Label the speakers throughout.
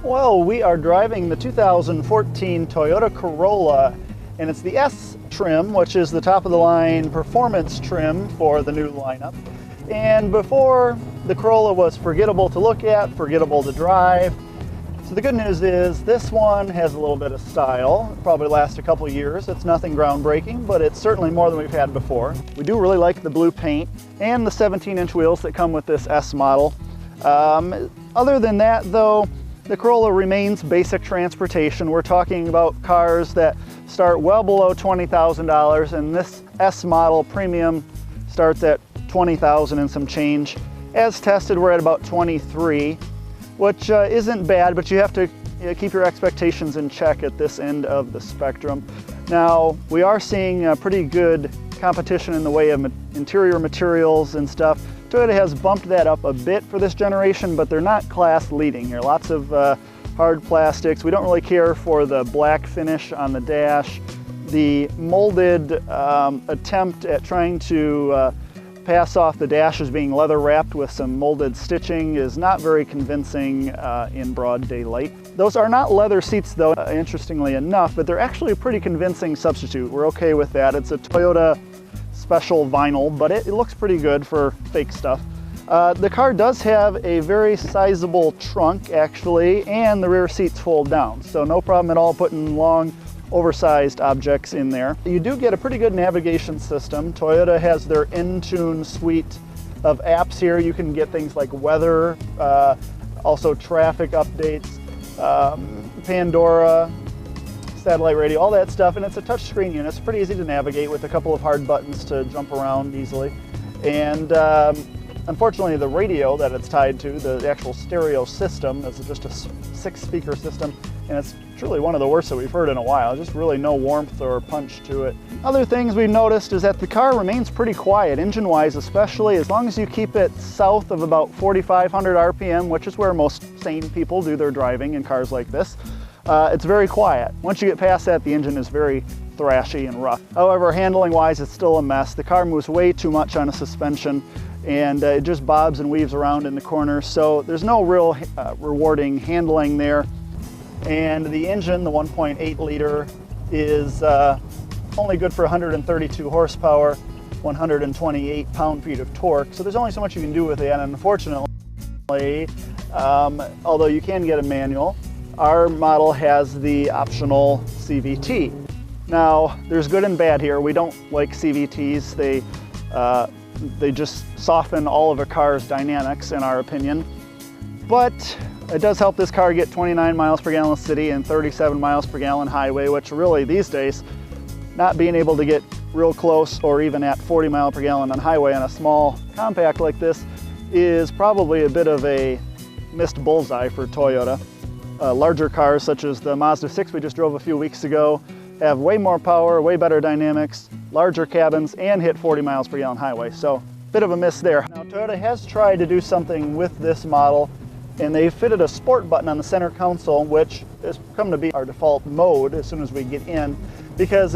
Speaker 1: Well, we are driving the 2014 Toyota Corolla, and it's the S trim, which is the top of the line performance trim for the new lineup. And before, the Corolla was forgettable to look at, forgettable to drive. So the good news is this one has a little bit of style. It'll probably last a couple years. It's nothing groundbreaking, but it's certainly more than we've had before. We do really like the blue paint and the 17-inch wheels that come with this S model. Other than that, though, the Corolla remains basic transportation. We're talking about cars that start well below $20,000, and this S model premium starts at $20,000 and some change. As tested, we're at about 23, which isn't bad, but you have to keep your expectations in check at this end of the spectrum. Now, we are seeing pretty good competition in the way of interior materials and stuff. Toyota has bumped that up a bit for this generation, but they're not class leading here. Lots of hard plastics. We don't really care for the black finish on the dash. The molded attempt at trying to pass off the dash as being leather wrapped with some molded stitching is not very convincing in broad daylight. Those are not leather seats though, interestingly enough, but they're actually a pretty convincing substitute. We're okay with that. It's a Toyota special vinyl, but it looks pretty good for fake stuff. The car does have a very sizable trunk actually, and the rear seats fold down, so no problem at all putting long oversized objects in there. You do get a pretty good navigation system. Toyota has their Intune suite of apps here. You can get things like weather, also traffic updates, Pandora, satellite radio, all that stuff, and it's a touchscreen unit. It's pretty easy to navigate with a couple of hard buttons to jump around easily. And unfortunately, the radio that it's tied to, the actual stereo system, is just a 6-speaker system, and it's truly one of the worst that we've heard in a while. Just really no warmth or punch to it. Other things we've noticed is that the car remains pretty quiet, engine-wise especially, as long as you keep it south of about 4,500 RPM, which is where most sane people do their driving in cars like this. It's very quiet. Once you get past that, the engine is very thrashy and rough. However, handling-wise, it's still a mess. The car moves way too much on a suspension, and it just bobs and weaves around in the corners, so there's no real rewarding handling there. And the engine, the 1.8 liter, is only good for 132 horsepower, 128 pound-feet of torque, so there's only so much you can do with it, and unfortunately, although you can get a manual, our model has the optional CVT. Now, there's good and bad here. We don't like CVTs. They just soften all of a car's dynamics, in our opinion. But it does help this car get 29 miles per gallon in the city and 37 miles per gallon highway, which really these days, not being able to get real close or even at 40 miles per gallon on highway on a small compact like this is probably a bit of a missed bullseye for Toyota. Larger cars such as the Mazda 6 we just drove a few weeks ago have way more power, way better dynamics, larger cabins, and hit 40 miles per gallon highway. So, bit of a miss there. Now, Toyota has tried to do something with this model, and they fitted a sport button on the center console, which has come to be our default mode as soon as we get in, because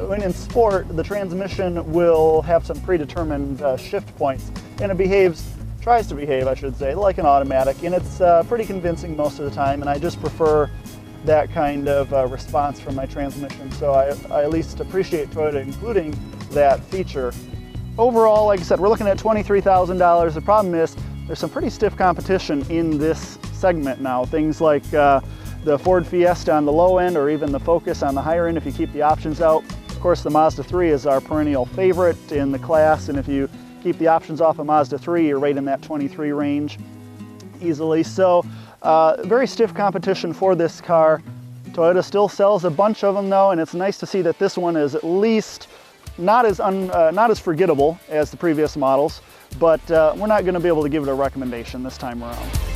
Speaker 1: when in sport, the transmission will have some predetermined shift points, and it tries to behave, I should say, like an automatic, and it's pretty convincing most of the time, and I just prefer that kind of response from my transmission, so I at least appreciate Toyota including that feature. Overall, like I said, we're looking at $23,000. The problem is there's some pretty stiff competition in this segment now. Things like the Ford Fiesta on the low end, or even the Focus on the higher end if you keep the options out. Of course, the Mazda 3 is our perennial favorite in the class, and if you keep the options off of Mazda 3, you're right in that 23 range easily. So very stiff competition for this car. Toyota still sells a bunch of them though, and it's nice to see that this one is at least not as forgettable as the previous models, but we're not going to be able to give it a recommendation this time around.